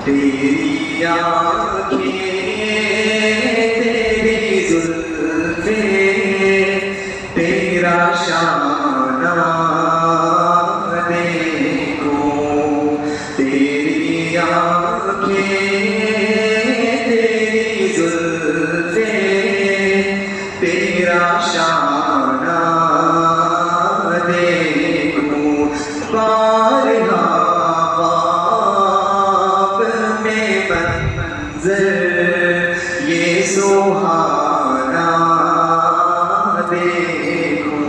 تیری آنکھیں تیری زلفیں تیرا شانہ دیکھوں، تیری آنکھیں تیری زلفیں تیرا شانہ دیکھوں، بارہا خواب میں منظر یہ سہانا دیکھوں،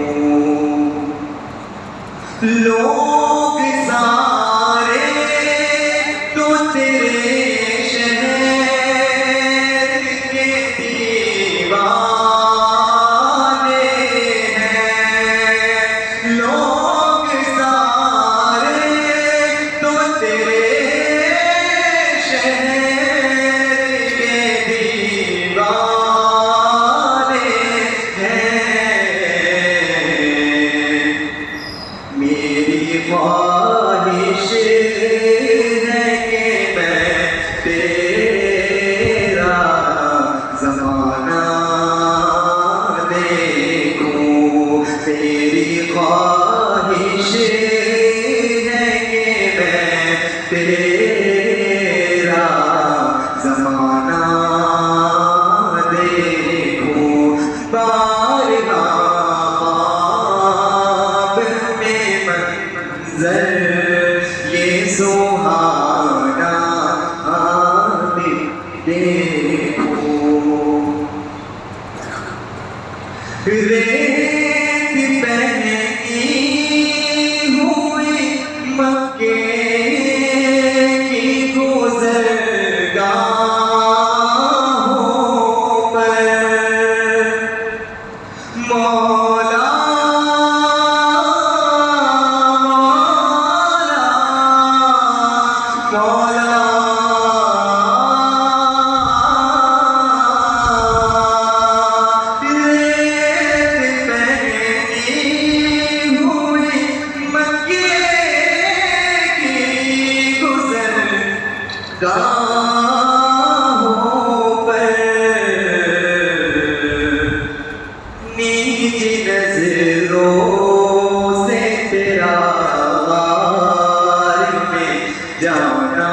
لوگ سارے تو تیرے شہر کے دیوانے ہیں، لوگ سارے تو تیرے شہر کے دیوانے ہیں، میری خواہش ہے کہ میں تیرا زمانہ دیکھوں، تیری خواہش ہے کہ میں تیرا زمانہ دیکھوں، بارہا خواب میں منظر یہ سہانا دیکھوں، ریت پہنی ہوئی مکے کی گزرگاہوں پر مولا مولا ریت پہنی ہوئی مکے کی گزرگاہوں پر نیچ نظروں سے تیرا غار میں جانا